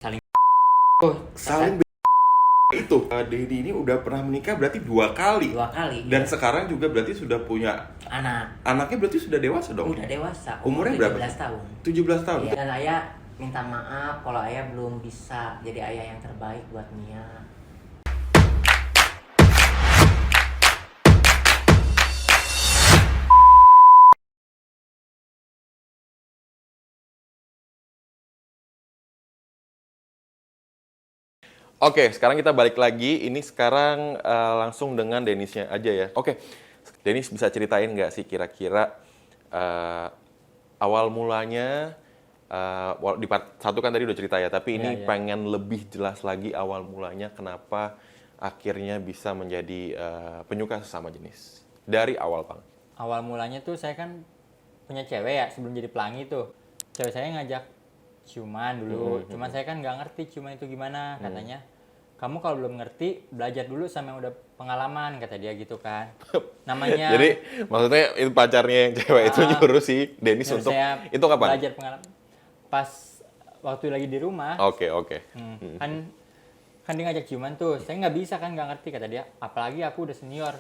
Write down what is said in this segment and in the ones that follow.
Saling Saling itu. Dedi ini udah pernah menikah berarti 2 kali. 2 kali. Dan ya. sekarang juga berarti sudah punya Anak. anaknya, berarti sudah dewasa dong? Udah dewasa. Umurnya berapa? 17 tahun. 17 tahun. Iya. Dan ayah minta maaf kalau ayah belum bisa jadi ayah yang terbaik buat Mia. Oke, sekarang kita balik lagi. Ini sekarang langsung dengan Denisnya aja ya. Oke, Denis bisa ceritain nggak sih kira-kira awal mulanya, di part 1 kan tadi udah cerita ya, tapi ini Iya. pengen lebih jelas lagi awal mulanya kenapa akhirnya bisa menjadi penyuka sesama jenis. Dari awal, Bang. Awal mulanya tuh saya kan punya cewek ya sebelum jadi pelangi tuh. Cewek saya ngajak ciuman dulu. Cuman saya kan nggak ngerti ciuman itu gimana. Katanya, kamu kalau belum ngerti belajar dulu sama yang udah pengalaman, kata dia gitu kan. Namanya Jadi maksudnya itu pacarnya yang cewek itu nyuruh si Denis nyuruh untuk saya itu kapan? belajar pengalaman. Pas waktu lagi di rumah, Oke. kan dia ngajak ciuman tuh. Saya nggak bisa kan, nggak ngerti, kata dia. Apalagi aku udah senior.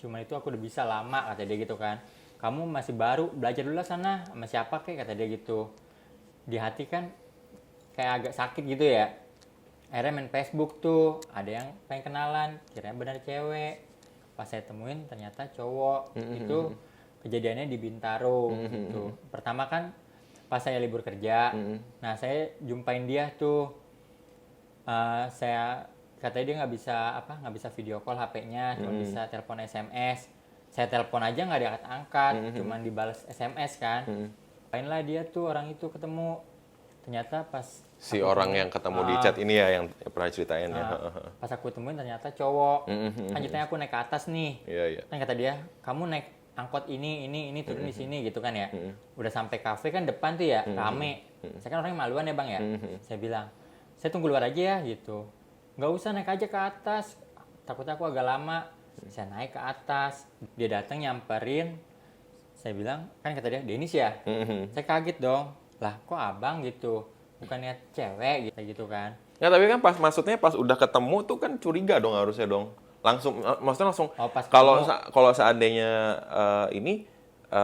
Ciuman itu aku udah bisa lama, kata dia gitu kan. Kamu masih baru, belajar dulu lah sana sama siapa kek, kata dia gitu. Di hati kan kayak agak sakit gitu ya. Akhirnya main Facebook tuh, ada yang pengen kenalan, kiranya benar cewek. Pas saya temuin ternyata cowok. Itu kejadiannya di Bintaro gitu. Pertama kan pas saya libur kerja, nah saya jumpain dia tuh. Saya katanya dia nggak bisa video call HP-nya, cuma bisa telepon SMS. Saya telepon aja nggak diangkat-angkat, cuman dibalas SMS kan. Main lah dia tuh orang itu ketemu. Ternyata pas Si orang yang ketemu di chat ini ya yang pernah ceritain ya. pas aku temuin ternyata cowok. Kan ceritanya aku naik ke atas nih. Iya. Kan kata dia, kamu naik angkot ini turun di sini gitu kan ya. Udah sampai kafe kan depan tuh ya, rame. Saya kan orangnya maluan ya Bang ya. Saya bilang, saya tunggu luar aja ya gitu. Nggak usah naik aja ke atas. Takutnya aku agak lama. Saya naik ke atas. Dia datang nyamperin. Saya bilang, kan kata dia, Denis ya? Saya kaget dong. Lah kok abang gitu? Bukannya cewek gitu kan. Ya tapi kan maksudnya pas udah ketemu tuh kan curiga dong harusnya dong. Maksudnya langsung Pas kalau ketemu. kalau seandainya ini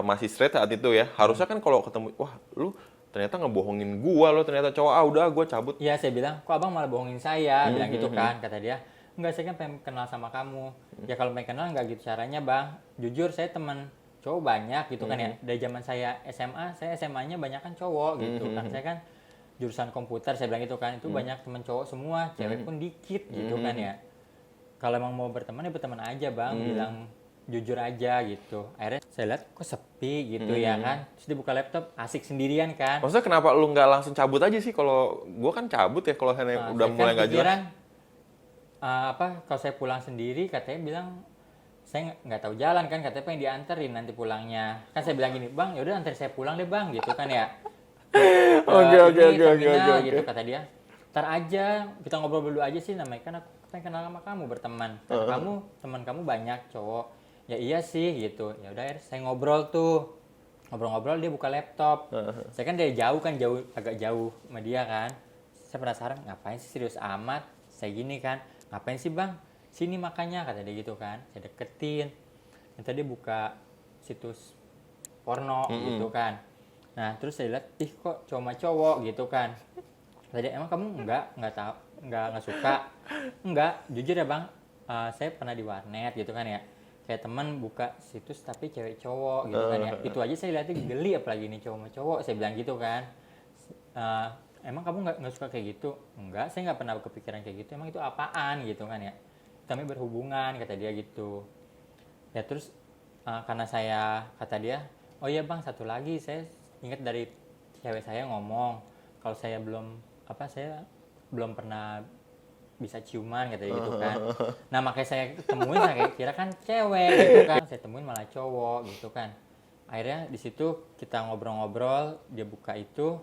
masih straight saat itu ya, harusnya kan kalau ketemu, wah lu ternyata ngebohongin gua, lo ternyata cowok, udah gua cabut. Iya, saya bilang, kok abang malah bohongin saya? Bilang gitu kan, kata dia. Enggak, saya kan pengen kenal sama kamu. Ya kalau pengen kenal nggak gitu caranya bang. Jujur saya teman cowok banyak gitu kan ya. Dari zaman saya SMA-nya banyak kan cowok gitu kan. Saya kan jurusan komputer, saya bilang gitu kan. Itu banyak teman cowok semua, cewek pun dikit gitu kan ya. Kalau emang mau berteman ya berteman aja bang, bilang jujur aja gitu. Akhirnya saya lihat kok sepi gitu ya kan. Terus dia buka laptop, asik sendirian kan. Maksudnya kenapa lu nggak langsung cabut aja sih? Kalau gua kan cabut ya kalau udah Saya mulai kan nggak jelas. pikiran, kalau saya pulang sendiri katanya bilang saya nggak tahu jalan kan, katanya pengen dianterin nanti pulangnya. Kan saya bilang gini, bang yaudah antar saya pulang deh bang gitu kan ya. Oke, gitu kata dia. Ntar aja kita ngobrol dulu aja sih, namanya kan aku pengen kenal sama kamu, berteman. Kata kamu teman kamu banyak cowok. Ya iya sih gitu. Ya udah saya ngobrol tuh. Ngobrol-ngobrol dia buka laptop. Saya kan dari jauh kan, agak jauh sama dia kan. Saya penasaran ngapain sih serius amat. Saya gini kan, ngapain sih bang? Sini makanya, kata dia gitu kan. Saya deketin. Nanti dia buka situs porno gitu kan. Nah terus saya lihat, ih kok cowok sama cowok gitu kan. Tadi emang kamu nggak tahu, nggak suka? Enggak, jujur ya bang. Saya pernah di warnet gitu kan ya. Kayak teman buka situs tapi cewek cowok gitu kan ya. Itu aja saya lihatnya geli, apalagi nih cowok sama cowok. Saya bilang gitu kan. Emang kamu nggak suka kayak gitu? Enggak, saya nggak pernah kepikiran kayak gitu. Emang itu apaan gitu kan ya? Kami berhubungan, kata dia gitu. Ya terus karena saya, kata dia, oh iya bang satu lagi, saya ingat dari cewek saya ngomong kalau saya belum pernah bisa ciuman, kata dia gitu kan. Nah makanya saya temuin, saya kira kan cewek gitu kan. Saya temuin malah cowok gitu kan. Akhirnya di situ kita ngobrol-ngobrol, dia buka itu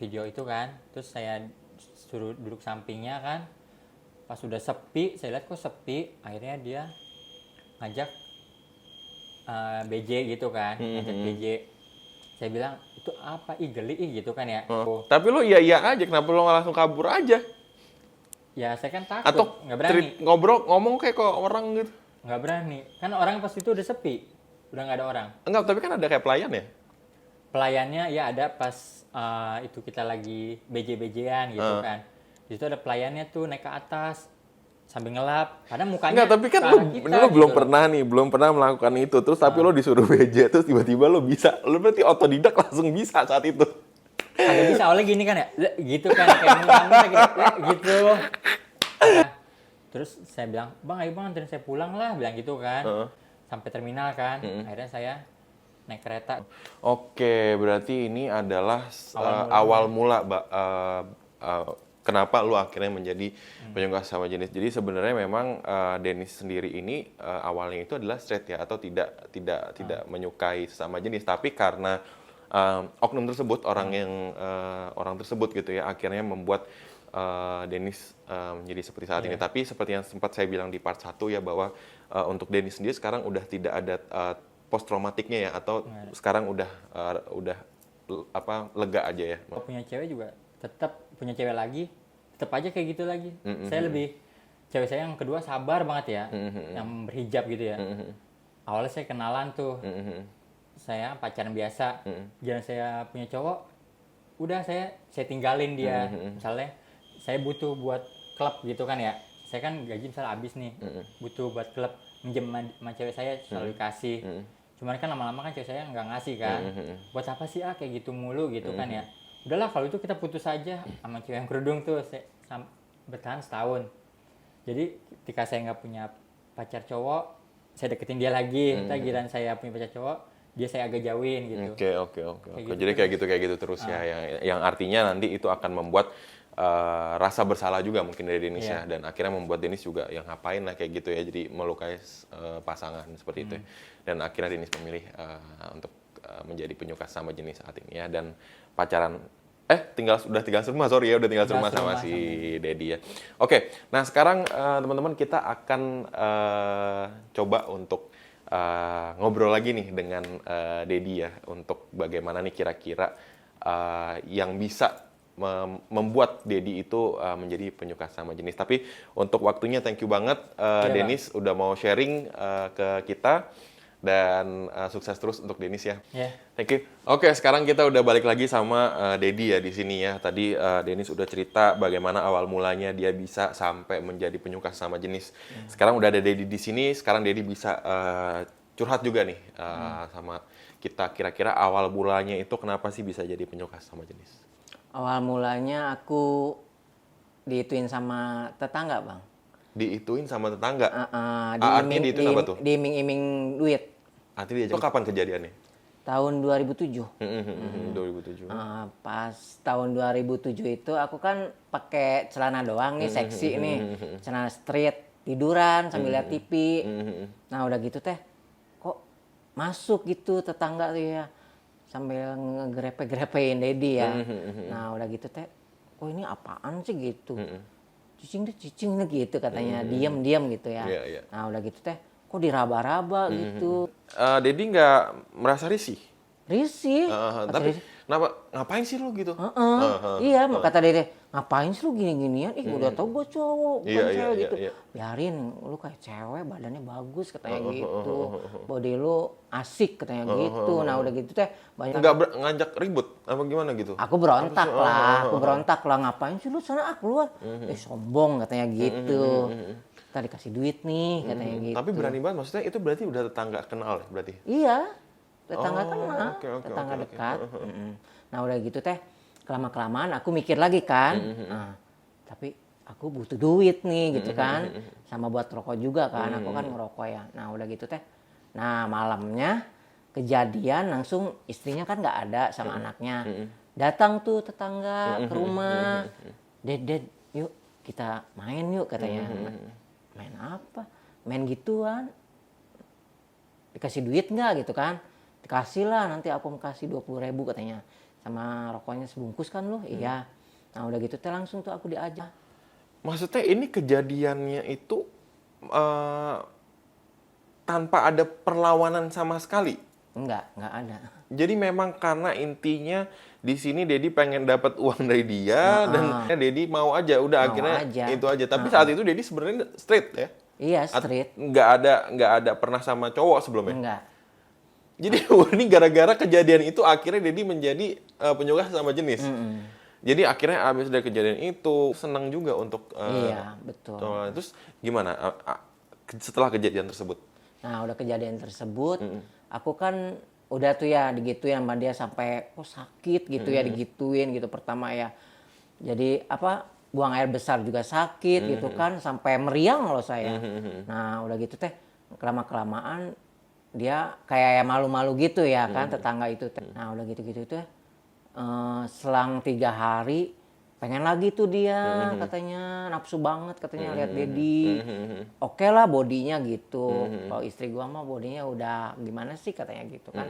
video itu kan. Terus saya suruh duduk sampingnya kan. Pas udah sepi, saya lihat kok sepi. Akhirnya dia ngajak BJ gitu kan, ngajak BJ. Saya bilang, itu apa? Ih geli gitu kan ya. Tapi lo iya aja, kenapa lo nggak langsung kabur aja? Ya saya kan takut, Atau nggak berani. ngomong kayak ke orang gitu? Nggak berani. Kan orang pas itu udah sepi. Udah nggak ada orang. Enggak, tapi kan ada kayak pelayan ya? Pelayannya ya ada pas itu kita lagi BJ-BJ-an gitu kan. Di situ ada pelayannya tuh naik ke atas sambil ngelap. Padahal mukanya Enggak, tapi kan ke lo, arah kita lo belum gitu. belum pernah melakukan itu. Terus tapi lo disuruh BJ, terus tiba-tiba lo bisa. Lo berarti otodidak langsung bisa saat itu. Agak bisa awalnya gini kan ya, gitu kan kayak muntah gitu. Nah, terus saya bilang, bang ayo bang anterin saya pulang lah, bilang gitu kan. Sampai terminal kan, akhirnya saya naik kereta. Oke, berarti ini adalah Awal awal mula, Mbak. Kenapa lu akhirnya menjadi penyuka sama jenis? Jadi sebenarnya memang Dennis sendiri ini awalnya itu adalah straight ya, atau tidak menyukai sesama jenis, tapi karena oknum tersebut, orang tersebut gitu ya, akhirnya membuat Dennis menjadi seperti saat ini. Tapi seperti yang sempat saya bilang di part 1 ya, bahwa untuk Dennis sendiri sekarang udah tidak ada post traumatiknya ya, atau sekarang udah lega aja ya. Kalau punya cewek juga tetap punya cewek lagi, tetap aja kayak gitu lagi. Saya lebih, cewek saya yang kedua sabar banget ya, yang berhijab gitu ya. Awalnya saya kenalan tuh, saya pacaran biasa, jangan saya punya cowok, udah saya tinggalin dia. Misalnya saya butuh buat klub gitu kan ya, saya kan gaji misalnya habis nih, butuh buat klub, minjem sama cewek saya selalu dikasih. Cuman kan lama-lama kan cewek saya nggak ngasih kan, buat apa sih kayak gitu mulu gitu kan ya. Udahlah kalau itu kita putus aja. Sama cewek yang kerudung tuh saya bertahan setahun. Jadi ketika saya nggak punya pacar cowok, saya deketin dia lagi. Ntar giliran saya punya pacar cowok, dia saya agak jauhin gitu. Oke. Jadi kayak gitu terus ya, yang artinya nanti itu akan membuat rasa bersalah juga mungkin dari Dennis ya, dan akhirnya membuat Dennis juga yang ngapain lah kayak gitu ya, jadi melukai pasangan seperti itu ya. Dan akhirnya Dennis memilih untuk menjadi penyuka sama jenis saat ini ya, dan pacaran udah tinggal serumah sama si Dedi ya. Oke, nah sekarang teman-teman kita akan coba untuk ngobrol lagi nih dengan Dedi ya, untuk bagaimana nih kira-kira yang bisa membuat Dedi itu menjadi penyuka sama jenis. Tapi untuk waktunya thank you banget Dennis udah mau sharing ke kita, dan sukses terus untuk Dennis ya. Thank you. Oke, sekarang kita udah balik lagi sama Dedi ya di sini ya. Tadi Dennis udah cerita bagaimana awal mulanya dia bisa sampai menjadi penyuka sama jenis. Sekarang udah ada Dedi di sini, sekarang Dedi bisa curhat juga nih sama kita, kira-kira awal mulanya itu kenapa sih bisa jadi penyuka sama jenis? Awal mulanya aku diituin sama tetangga, Bang. Diituin sama tetangga? Diiming, diituin apa tuh? diiming-iming duit. Artinya itu kapan kejadiannya? Tahun 2007. 2007. Pas tahun 2007 itu aku kan pakai celana doang nih, seksi nih. Celana street, tiduran sambil lihat TV. Nah udah gitu teh, kok masuk gitu tetangga tuh ya. Sambil ngegrepe-grepein Dedi ya. Nah udah gitu teh, kok ini apaan sih gitu. Cicing deh gitu katanya, diam gitu ya. Nah udah gitu teh, kok diraba-raba gitu. Dedi nggak merasa risih? Risih. Tapi kenapa, ngapain sih lo gitu? Iya, kata Dede, ngapain sih lu gini-ginian? Udah tau gue cowok, bukan cewek gitu. Biarin, lu kayak cewek, badannya bagus katanya gitu. Body lu asik katanya gitu. Nah udah gitu teh banyak. Nggak ngajak ribut apa gimana gitu? Aku berontak lah, ngapain sih lu sana keluar. Sombong katanya gitu. Kita dikasih duit nih katanya gitu. Tapi berani banget, maksudnya itu berarti udah tetangga kenal ya berarti? Iya, tetangga kenal, tetangga oke. dekat. Nah udah gitu teh, kelama-kelamaan aku mikir lagi kan. Tapi aku butuh duit nih gitu kan. Sama buat rokok juga kan, aku kan ngerokok ya. Nah udah gitu teh. Nah malamnya kejadian langsung istrinya kan nggak ada sama anaknya. Datang tuh tetangga ke rumah. Ded, yuk kita main yuk katanya. Main apa? Main gituan. Dikasih duit nggak gitu kan? Dikasih lah, nanti aku mau kasih 20.000 katanya. Sama rokoknya sebungkus kan loh, iya. Nah udah gitu teh langsung tuh aku diajak. Maksudnya ini kejadiannya itu tanpa ada perlawanan sama sekali? Enggak ada. Jadi memang karena intinya di sini Dedi pengen dapat uang dari dia dan Dedi mau aja, udah Mau akhirnya aja. itu aja. Tapi saat itu Dedi sebenarnya straight ya. Iya, street. Nggak ada pernah sama cowok sebelumnya. Enggak. Jadi ini gara-gara kejadian itu akhirnya Dedi menjadi penyuka sama jenis. Jadi akhirnya abis dari kejadian itu senang juga untuk Iya, betul. terus gimana setelah kejadian tersebut? Nah, udah kejadian tersebut, aku kan udah tuh ya digituin sama dia sampai kok sakit gitu ya, digituin gitu pertama ya. Jadi buang air besar juga sakit gitu kan, sampai meriang loh saya. Nah, udah gitu teh kelamaan dia kayak malu-malu gitu ya kan, tetangga itu teh. Nah, udah gitu-gitu teh selang 3 hari pengen lagi tuh dia, katanya nafsu banget katanya lihat Dedi. Oke lah bodinya gitu. Kalau istri gua mah bodinya udah gimana sih katanya gitu kan.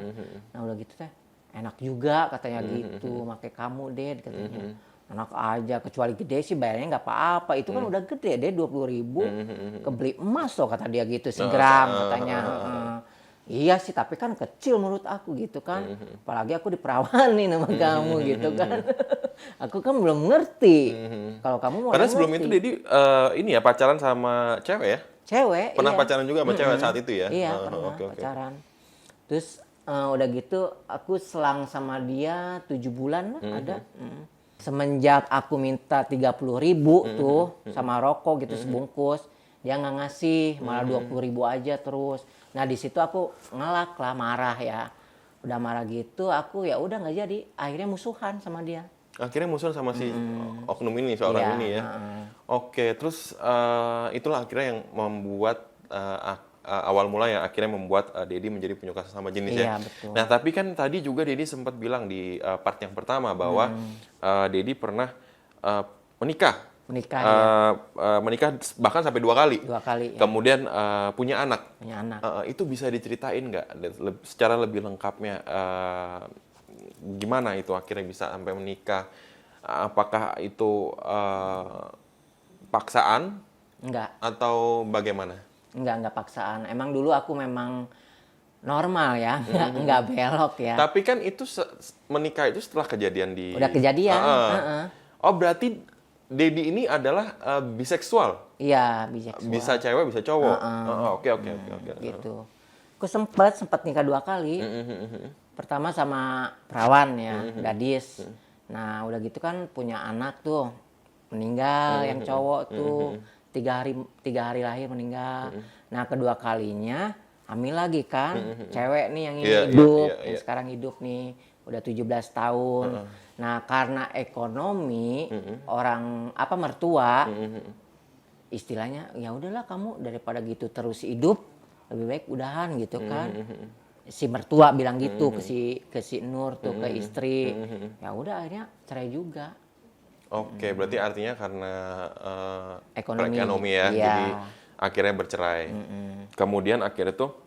Nah udah gitu teh enak juga katanya gitu, make kamu Ded katanya. Enak aja, kecuali gede sih bayarnya nggak apa-apa. Itu kan udah gede deh 20.000. Kebeli emas loh kata dia gitu, segram katanya. Iya sih, tapi kan kecil menurut aku gitu kan. Apalagi aku diperawanin sama kamu gitu kan. Aku kan belum ngerti. Kalau kamu mau Karena sebelum ngerti. itu Dedi ini ya pacaran sama cewek ya? Cewek. Pernah iya. pacaran juga sama cewek saat itu ya? Iya, Oh, pernah oke. pacaran. Terus udah gitu aku selang sama dia 7 bulan lah ada. Semenjak aku minta 30.000 tuh sama rokok gitu sebungkus, dia nggak ngasih, malah 20.000 aja terus. Nah di situ aku ngelak lah, marah ya. Udah marah gitu, aku ya udah nggak jadi. Akhirnya musuhan sama dia. Akhirnya musuhan sama si oknum ini, seorang Iya, ini ya. Oke, terus itulah akhirnya yang membuat awal mula yang akhirnya membuat Dedi menjadi penyuka sesama jenis ya. Iya, betul. Nah, tapi kan tadi juga Dedi sempat bilang di part yang pertama bahwa Dedi pernah menikah. Menikah ya, Menikah bahkan sampai 2 kali. 2 kali ya, Kemudian punya anak. punya anak. Itu bisa diceritain nggak secara lebih lengkapnya gimana itu akhirnya bisa sampai menikah? Apakah itu paksaan Enggak. atau bagaimana? Enggak paksaan. Emang dulu aku memang normal ya, enggak belok ya. Tapi kan itu menikah itu setelah kejadian di... Udah kejadian. Oh, berarti Dedi ini adalah biseksual? Iya, biseksual. Bisa cewek, bisa cowok? Oke. Gitu. Aku sempat nikah 2 kali. Pertama sama perawan ya, gadis. Nah, udah gitu kan punya anak tuh. Meninggal yang cowok tuh. 3 hari lahir meninggal. Nah, kedua kalinya hamil lagi kan. Cewek nih yang ini hidup, yang sekarang hidup nih. Udah 17 tahun. Nah, karena ekonomi orang mertua istilahnya ya udahlah kamu daripada gitu terus hidup lebih baik udahan gitu kan. Si mertua bilang gitu ke si Nur tuh ke istri. Ya udah akhirnya cerai juga. Oke, berarti artinya karena Ekonomi. ya, Iya. jadi akhirnya bercerai. Kemudian akhirnya tuh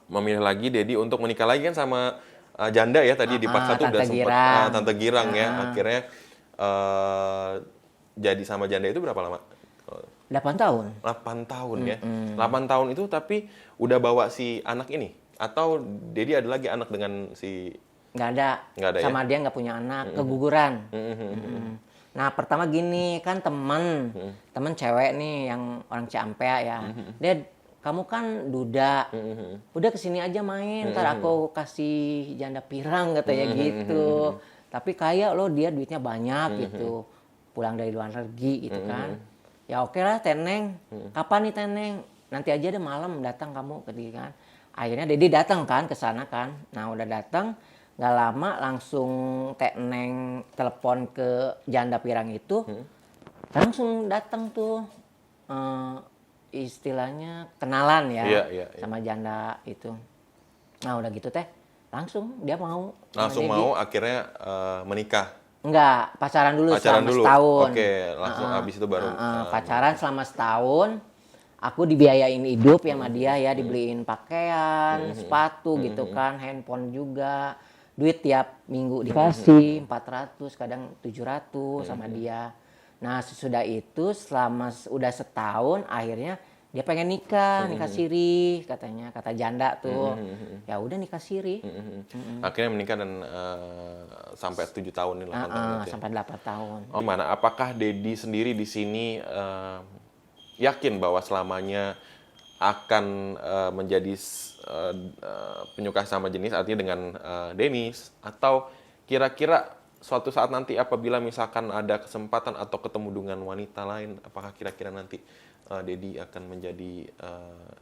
memilih lagi Dedi untuk menikah lagi kan sama janda ya tadi di part 1 udah Tante sempat Girang. Tante Girang ya. Akhirnya jadi sama janda itu berapa lama? 8 tahun. 8 tahun ya. 8 tahun itu tapi udah bawa si anak ini atau Dedi ada lagi anak dengan si Nggak ada. Nggak ada, sama dia nggak punya anak, keguguran. Nah, pertama gini, kan temen cewek nih yang orang Ciampea ya. Dia kamu kan duda, udah kesini aja main, ntar aku kasih janda pirang katanya gitu. Tapi kaya loh dia duitnya banyak gitu, pulang dari luar negeri gitu kan. Ya oke lah Teneng, kapan nih Teneng? Nanti aja deh malam datang kamu gitu kan. Akhirnya Dedi datang kan ke sana kan. Nah udah datang, nggak lama langsung Teneng telepon ke janda pirang itu, langsung datang tuh. Istilahnya kenalan ya Iya. sama janda itu. Nah udah gitu teh langsung dia mau. langsung mau akhirnya menikah. Enggak, pacaran dulu Pacaran selama dulu. setahun. Oke, langsung habis itu baru pacaran selama setahun. Aku dibiayain hidup ya sama dia ya, dibeliin pakaian, sepatu gitu kan, handphone juga. Duit tiap minggu dikasih 400, kadang 700 sama dia. Nah, sesudah itu selama udah setahun akhirnya dia pengen nikah siri katanya, kata janda tuh. Ya udah nikah siri. Akhirnya menikah dan sampai 7 tahun nih, 8 tahun gitu ya. Sampai 8 tahun. Oh, gimana? Apakah Dedi sendiri di sini yakin bahwa selamanya akan menjadi penyuka sama jenis, artinya dengan Dennis, atau kira-kira suatu saat nanti apabila misalkan ada kesempatan atau ketemu dengan wanita lain, apakah kira-kira nanti Dedi akan menjadi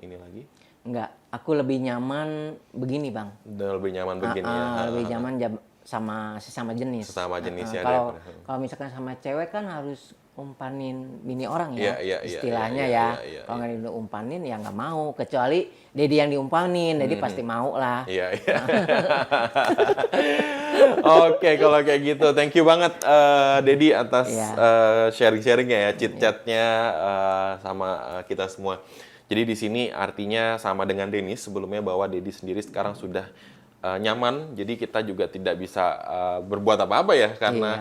ini lagi? Enggak, aku lebih nyaman begini Bang. Lebih nyaman begini ya? Lebih nyaman sama sesama jenis. Sesama jenis ya. Kalau misalkan sama cewek kan harus umpanin bini orang ya, Iya, istilahnya iya. Kalau nggak diumpanin ya nggak mau, kecuali Dedi yang diumpanin, Dedi pasti mau lah. Iya. Oke, kalau kayak gitu, thank you banget Dedi atas sharing-sharingnya ya, chit-chatnya sama kita semua. Jadi di sini artinya sama dengan Dennis sebelumnya, bahwa Dedi sendiri sekarang sudah nyaman, jadi kita juga tidak bisa berbuat apa-apa ya, karena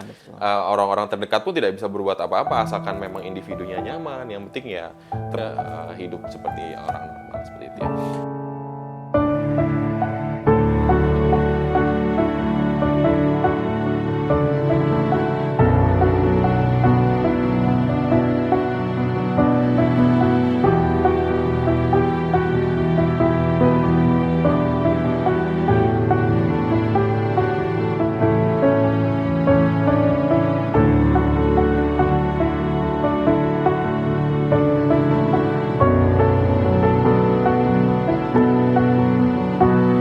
orang-orang terdekat pun tidak bisa berbuat apa-apa asalkan memang individunya nyaman. Yang penting ya hidup seperti orang normal seperti itu ya.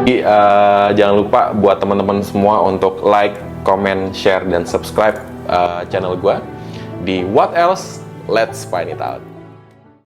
Jadi, jangan lupa buat teman-teman semua untuk like, comment, share, dan subscribe channel gue di What Else? Let's Find It Out.